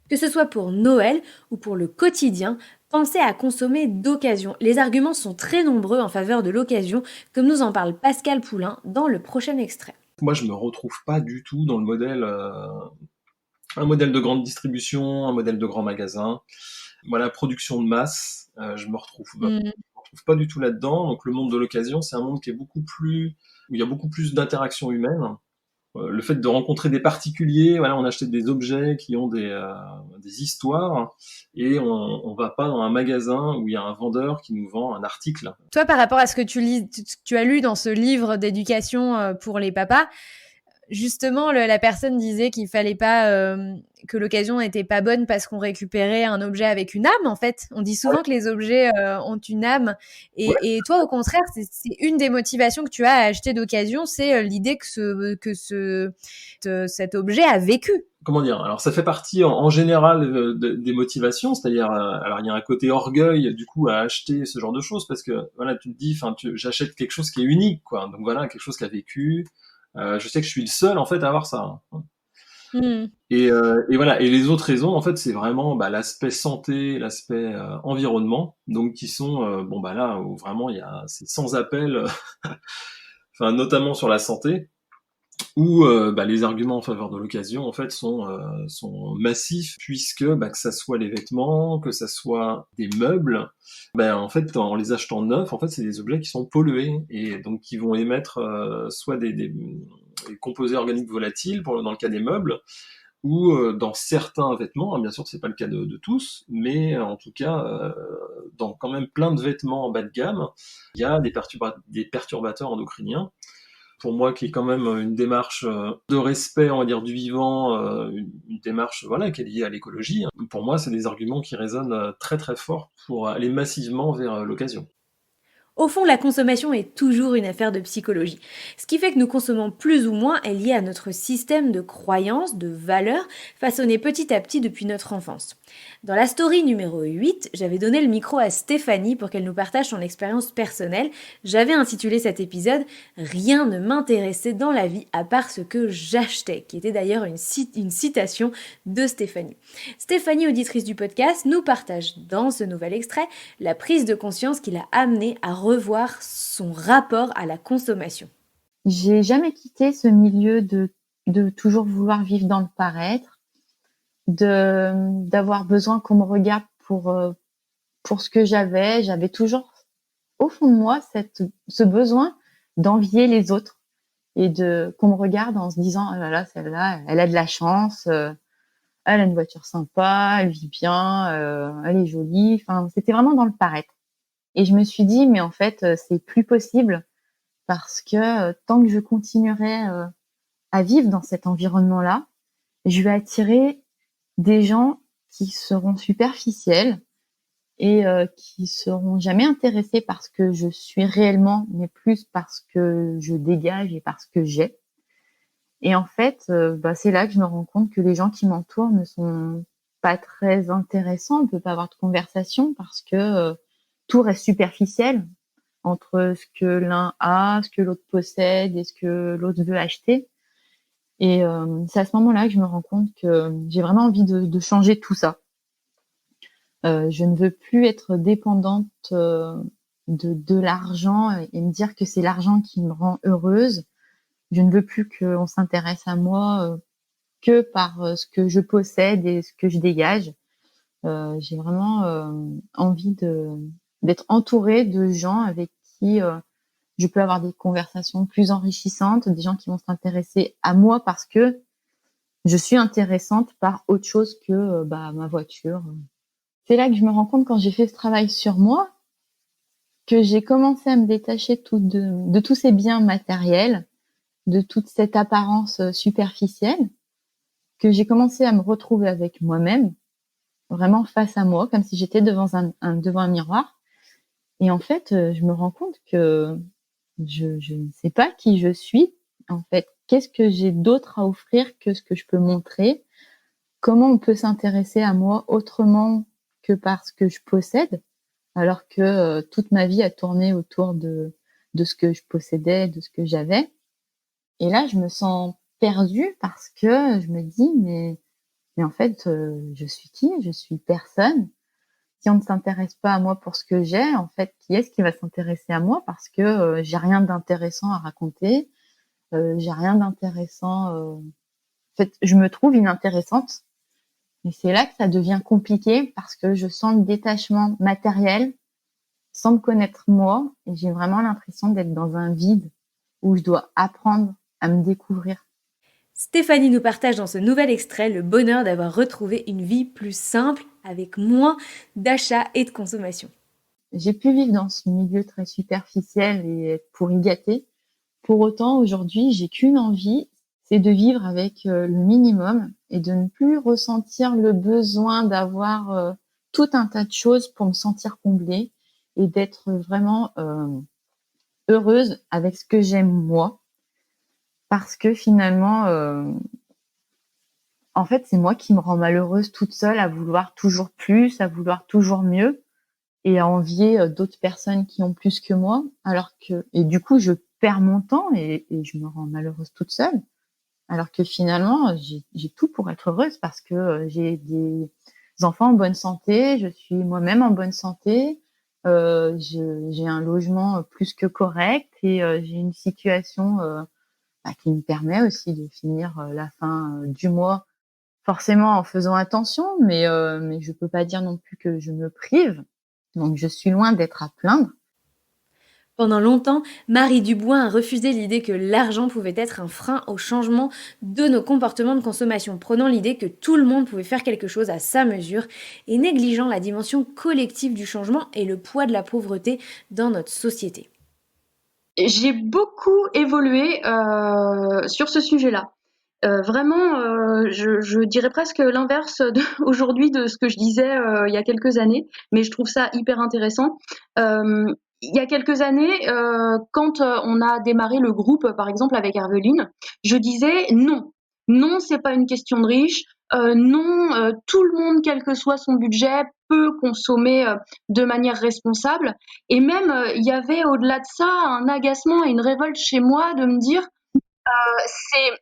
Que ce soit pour Noël ou pour le quotidien, pensez à consommer d'occasion. Les arguments sont très nombreux en faveur de l'occasion, comme nous en parle Pascal Poulain dans le prochain extrait. Moi, je me retrouve pas du tout dans le modèle, un modèle de grande distribution, un modèle de grand magasin. Voilà, production de masse, je me retrouve pas du tout là-dedans. Donc le monde de l'occasion, c'est un monde qui est beaucoup plus, où il y a beaucoup plus d'interaction humaine. Le fait de rencontrer des particuliers, voilà, on achète des objets qui ont des histoires et on va pas dans un magasin où il y a un vendeur qui nous vend un article. Toi, par rapport à ce que tu as lu dans ce livre d'éducation pour les papas, justement, la personne disait qu'il fallait pas que l'occasion n'était pas bonne parce qu'on récupérait un objet avec une âme. En fait, on dit souvent que les objets ont une âme, et toi, au contraire, c'est une des motivations que tu as à acheter d'occasion, c'est l'idée que cet objet a vécu. Comment dire? Alors ça fait partie en général des motivations, c'est-à-dire alors il y a un côté orgueil du coup à acheter ce genre de choses parce que voilà, tu te dis, enfin, j'achète quelque chose qui est unique, quoi. Donc voilà, quelque chose qui a vécu. Je sais que je suis le seul en fait à avoir ça. Et voilà. Et les autres raisons, en fait, c'est vraiment l'aspect santé, l'aspect environnement, donc qui sont bon là où vraiment c'est sans appel, enfin notamment sur la santé, où les arguments en faveur de l'occasion en fait sont massifs puisque que ça soit les vêtements, que ça soit des meubles, en fait en les achetant neufs, en fait c'est des objets qui sont pollués et donc qui vont émettre soit des composés organiques volatiles dans le cas des meubles, ou dans certains vêtements, bien sûr c'est pas le cas de tous, mais en tout cas dans quand même plein de vêtements en bas de gamme, il y a des perturbateurs endocriniens. Pour moi, qui est quand même une démarche de respect, on va dire, du vivant, une démarche qui est liée à l'écologie. Pour moi, c'est des arguments qui résonnent très très fort pour aller massivement vers l'occasion. Au fond, la consommation est toujours une affaire de psychologie. Ce qui fait que nous consommons plus ou moins est lié à notre système de croyances, de valeurs, façonnées petit à petit depuis notre enfance. Dans la story numéro 8, j'avais donné le micro à Stéphanie pour qu'elle nous partage son expérience personnelle. J'avais intitulé cet épisode « Rien ne m'intéressait dans la vie à part ce que j'achetais », qui était d'ailleurs une citation de Stéphanie. Stéphanie, auditrice du podcast, nous partage dans ce nouvel extrait la prise de conscience qui l'a amenée à revoir son rapport à la consommation. J'ai jamais quitté ce milieu de toujours vouloir vivre dans le paraître, d'avoir besoin qu'on me regarde pour ce que j'avais. J'avais toujours au fond de moi ce besoin d'envier les autres et qu'on me regarde en se disant oh là là, celle-là, elle a de la chance, elle a une voiture sympa, elle vit bien, elle est jolie. Enfin, c'était vraiment dans le paraître. Et je me suis dit mais en fait c'est plus possible parce que tant que je continuerai à vivre dans cet environnement-là, je vais attirer des gens qui seront superficiels et qui seront jamais intéressés par ce que je suis réellement, mais plus parce que je dégage et parce que j'ai. Et en fait, c'est là que je me rends compte que les gens qui m'entourent ne sont pas très intéressants. On peut pas avoir de conversation parce que tout reste superficiel entre ce que l'un a, ce que l'autre possède et ce que l'autre veut acheter. Et c'est à ce moment-là que je me rends compte que j'ai vraiment envie de changer tout ça. Je ne veux plus être dépendante de l'argent et me dire que c'est l'argent qui me rend heureuse. Je ne veux plus qu'on s'intéresse à moi que par ce que je possède et ce que je dégage. J'ai vraiment envie d'être entourée de gens avec qui je peux avoir des conversations plus enrichissantes, des gens qui vont s'intéresser à moi parce que je suis intéressante par autre chose que ma voiture. C'est là que je me rends compte quand j'ai fait ce travail sur moi que j'ai commencé à me détacher de tous ces biens matériels, de toute cette apparence superficielle, que j'ai commencé à me retrouver avec moi-même, vraiment face à moi, comme si j'étais devant un miroir. Et en fait, je me rends compte que je ne sais pas qui je suis, en fait, qu'est-ce que j'ai d'autre à offrir que ce que je peux montrer? Comment on peut s'intéresser à moi autrement que par ce que je possède, alors que toute ma vie a tourné autour de ce que je possédais, de ce que j'avais. Et là, je me sens perdue parce que je me dis mais en fait, je suis qui? Je suis personne. Si on ne s'intéresse pas à moi pour ce que j'ai, en fait, qui est-ce qui va s'intéresser à moi? Parce que j'ai rien d'intéressant à raconter, j'ai rien d'intéressant. En fait, je me trouve inintéressante. Et c'est là que ça devient compliqué parce que je sens le détachement matériel sans me connaître moi et j'ai vraiment l'impression d'être dans un vide où je dois apprendre à me découvrir. Stéphanie nous partage dans ce nouvel extrait le bonheur d'avoir retrouvé une vie plus simple avec moins d'achats et de consommation. J'ai pu vivre dans ce milieu très superficiel et être pourri gâté. Pour autant, aujourd'hui, j'ai qu'une envie, c'est de vivre avec le minimum et de ne plus ressentir le besoin d'avoir tout un tas de choses pour me sentir comblée et d'être vraiment heureuse avec ce que j'aime moi. Parce que finalement, en fait, c'est moi qui me rends malheureuse toute seule à vouloir toujours plus, à vouloir toujours mieux et à envier d'autres personnes qui ont plus que moi. Et du coup, je perds mon temps et je me rends malheureuse toute seule. Alors que finalement, j'ai tout pour être heureuse parce que j'ai des enfants en bonne santé, je suis moi-même en bonne santé, j'ai un logement plus que correct et j'ai une situation qui me permet aussi de finir la fin du mois, forcément en faisant attention, mais je peux pas dire non plus que je me prive. Donc je suis loin d'être à plaindre. Pendant longtemps, Marie Dubois a refusé l'idée que l'argent pouvait être un frein au changement de nos comportements de consommation, prenant l'idée que tout le monde pouvait faire quelque chose à sa mesure et négligeant la dimension collective du changement et le poids de la pauvreté dans notre société. J'ai beaucoup évolué sur ce sujet-là. Vraiment, je dirais presque l'inverse aujourd'hui de ce que je disais il y a quelques années, mais je trouve ça hyper intéressant. Il y a quelques années, quand on a démarré le groupe, par exemple avec Herveline, je disais non, c'est pas une question de riche. Non, tout le monde, quel que soit son budget, peut consommer de manière responsable. Et même, il y avait au-delà de ça un agacement et une révolte chez moi de me dire, c'est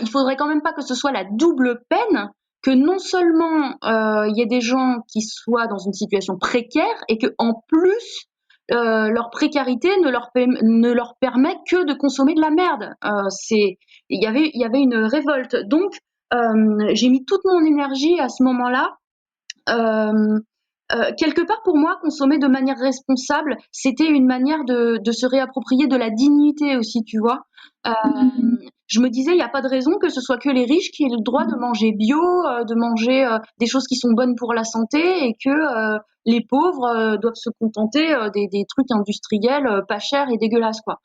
il faudrait quand même pas que ce soit la double peine, que non seulement il y ait des gens qui soient dans une situation précaire et que en plus leur précarité ne leur permet que de consommer de la merde. Il y avait une révolte. Donc j'ai mis toute mon énergie à ce moment-là. Quelque part pour moi, consommer de manière responsable, c'était une manière de se réapproprier de la dignité aussi, tu vois. Je me disais, il n'y a pas de raison que ce soit que les riches qui aient le droit de manger bio, de manger des choses qui sont bonnes pour la santé et que les pauvres doivent se contenter des trucs industriels pas chers et dégueulasses, quoi.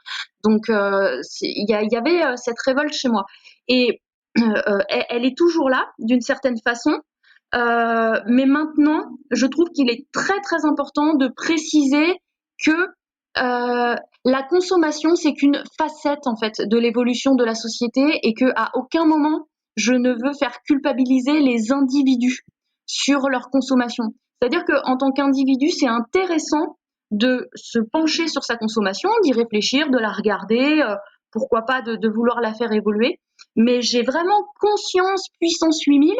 Donc, il y avait cette révolte chez moi. Et elle est toujours là, d'une certaine façon. Mais maintenant, je trouve qu'il est très très important de préciser que la consommation, c'est qu'une facette en fait de l'évolution de la société et que à aucun moment je ne veux faire culpabiliser les individus sur leur consommation. C'est-à-dire qu'en tant qu'individu, c'est intéressant de se pencher sur sa consommation, d'y réfléchir, de la regarder, pourquoi pas de vouloir la faire évoluer. Mais j'ai vraiment conscience, puissance 8000,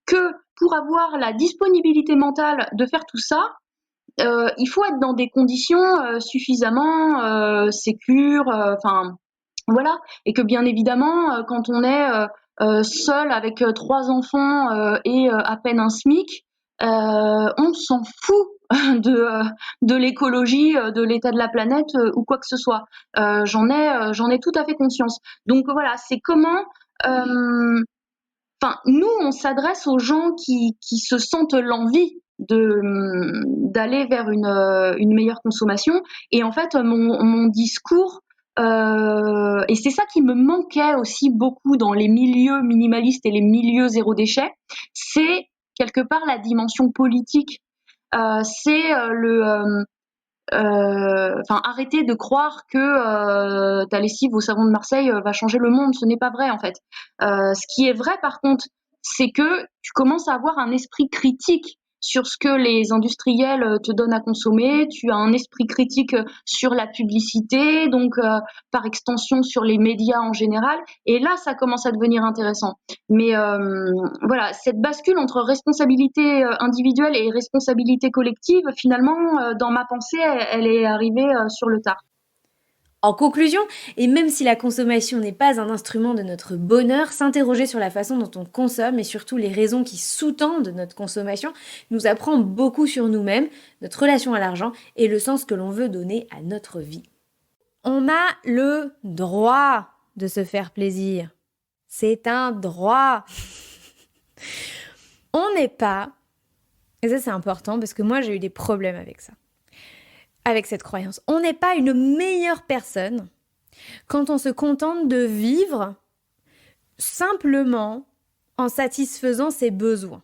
que pour avoir la disponibilité mentale de faire tout ça, il faut être dans des conditions suffisamment sécures, voilà, et que bien évidemment, quand on est seul avec 3 enfants et à peine un SMIC, on s'en fout de l'écologie, de l'état de la planète ou quoi que ce soit. J'en ai tout à fait conscience. Donc voilà, c'est comment nous, on s'adresse aux gens qui se sentent l'envie d'aller vers une meilleure consommation. Et en fait, mon discours, et c'est ça qui me manquait aussi beaucoup dans les milieux minimalistes et les milieux zéro déchet, c'est quelque part la dimension politique. C'est arrêter de croire que ta lessive au savon de Marseille va changer le monde. Ce n'est pas vrai en fait. Ce qui est vrai par contre, c'est que tu commences à avoir un esprit critique sur ce que les industriels te donnent à consommer. Tu as un esprit critique sur la publicité, donc par extension sur les médias en général. Et là, ça commence à devenir intéressant. Mais voilà, cette bascule entre responsabilité individuelle et responsabilité collective, finalement, dans ma pensée, elle est arrivée sur le tard. En conclusion, et même si la consommation n'est pas un instrument de notre bonheur, s'interroger sur la façon dont on consomme et surtout les raisons qui sous-tendent notre consommation nous apprend beaucoup sur nous-mêmes, notre relation à l'argent et le sens que l'on veut donner à notre vie. On a le droit de se faire plaisir. C'est un droit. On n'est pas, et ça c'est important parce que moi j'ai eu des problèmes avec ça, avec cette croyance. On n'est pas une meilleure personne quand on se contente de vivre simplement en satisfaisant ses besoins.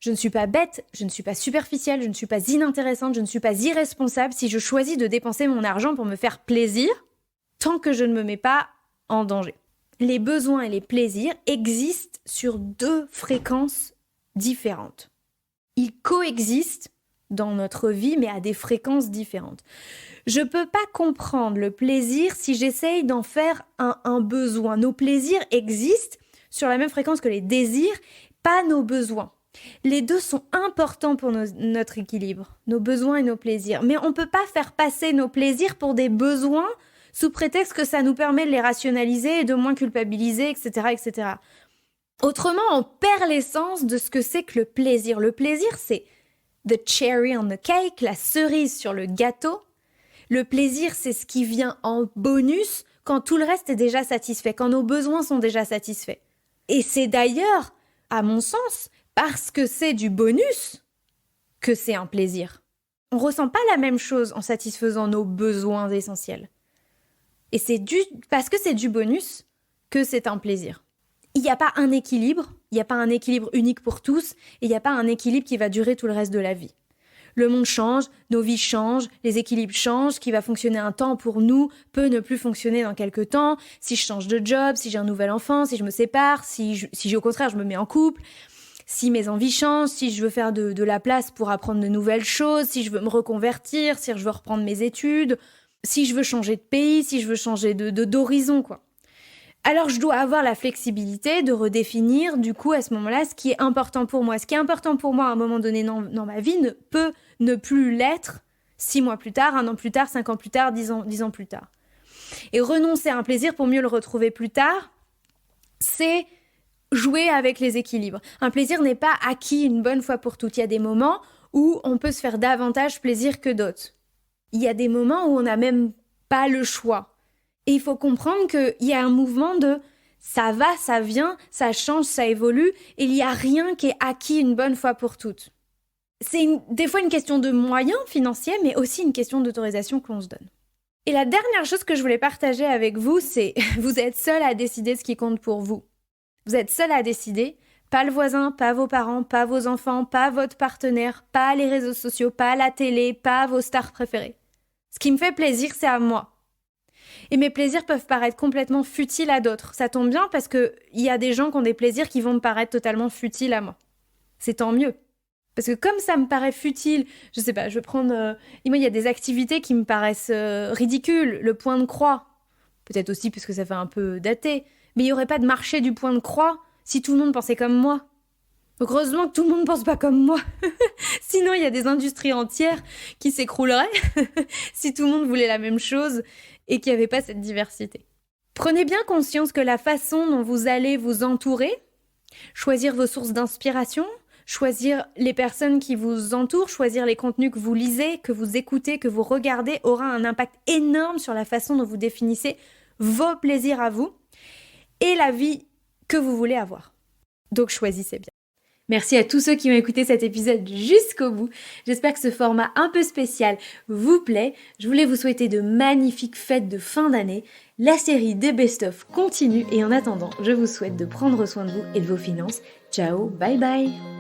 Je ne suis pas bête, je ne suis pas superficielle, je ne suis pas inintéressante, je ne suis pas irresponsable si je choisis de dépenser mon argent pour me faire plaisir tant que je ne me mets pas en danger. Les besoins et les plaisirs existent sur 2 fréquences différentes. Ils coexistent dans notre vie, mais à des fréquences différentes. Je peux pas comprendre le plaisir si j'essaye d'en faire un besoin. Nos plaisirs existent sur la même fréquence que les désirs, pas nos besoins. Les 2 sont importants pour notre équilibre, nos besoins et nos plaisirs. Mais on peut pas faire passer nos plaisirs pour des besoins sous prétexte que ça nous permet de les rationaliser et de moins culpabiliser, etc., etc. Autrement, on perd l'essence de ce que c'est que le plaisir. Le plaisir, c'est the cherry on the cake, la cerise sur le gâteau. Le plaisir, c'est ce qui vient en bonus quand tout le reste est déjà satisfait, quand nos besoins sont déjà satisfaits. Et c'est d'ailleurs, à mon sens, parce que c'est du bonus que c'est un plaisir. On ne ressent pas la même chose en satisfaisant nos besoins essentiels. Et c'est parce que c'est du bonus que c'est un plaisir. Il n'y a pas un équilibre, il n'y a pas un équilibre unique pour tous, et il n'y a pas un équilibre qui va durer tout le reste de la vie. Le monde change, nos vies changent, les équilibres changent, ce qui va fonctionner un temps pour nous peut ne plus fonctionner dans quelques temps. Si je change de job, si j'ai un nouvel enfant, si je me sépare, si au contraire je me mets en couple, si mes envies changent, si je veux faire de la place pour apprendre de nouvelles choses, si je veux me reconvertir, si je veux reprendre mes études, si je veux changer de pays, si je veux changer d'horizon, quoi. Alors je dois avoir la flexibilité de redéfinir du coup à ce moment-là ce qui est important pour moi. Ce qui est important pour moi à un moment donné dans ma vie ne peut ne plus l'être 6 mois plus tard, 1 an plus tard, 5 ans plus tard, 10 ans plus tard. Et renoncer à un plaisir pour mieux le retrouver plus tard, c'est jouer avec les équilibres. Un plaisir n'est pas acquis une bonne fois pour toutes. Il y a des moments où on peut se faire davantage plaisir que d'autres. Il y a des moments où on n'a même pas le choix. Et il faut comprendre qu'il y a un mouvement de ça va, ça vient, ça change, ça évolue, et il n'y a rien qui est acquis une bonne fois pour toutes. C'est des fois une question de moyens financiers, mais aussi une question d'autorisation que l'on se donne. Et la dernière chose que je voulais partager avec vous, c'est vous êtes seul à décider ce qui compte pour vous. Vous êtes seul à décider, pas le voisin, pas vos parents, pas vos enfants, pas votre partenaire, pas les réseaux sociaux, pas la télé, pas vos stars préférées. Ce qui me fait plaisir, c'est à moi. Et mes plaisirs peuvent paraître complètement futiles à d'autres. Ça tombe bien parce qu'il y a des gens qui ont des plaisirs qui vont me paraître totalement futiles à moi. C'est tant mieux. Parce que comme ça me paraît futile, je sais pas, je vais prendre... moi, il y a des activités qui me paraissent ridicules. Le point de croix. Peut-être aussi parce que ça fait un peu daté. Mais il n'y aurait pas de marché du point de croix si tout le monde pensait comme moi. Donc heureusement que tout le monde ne pense pas comme moi. Sinon, il y a des industries entières qui s'écrouleraient si tout le monde voulait la même chose et qu'il n'y avait pas cette diversité. Prenez bien conscience que la façon dont vous allez vous entourer, choisir vos sources d'inspiration, choisir les personnes qui vous entourent, choisir les contenus que vous lisez, que vous écoutez, que vous regardez, aura un impact énorme sur la façon dont vous définissez vos plaisirs à vous et la vie que vous voulez avoir. Donc choisissez bien. Merci à tous ceux qui ont écouté cet épisode jusqu'au bout. J'espère que ce format un peu spécial vous plaît. Je voulais vous souhaiter de magnifiques fêtes de fin d'année. La série des best-of continue et en attendant, je vous souhaite de prendre soin de vous et de vos finances. Ciao, bye bye.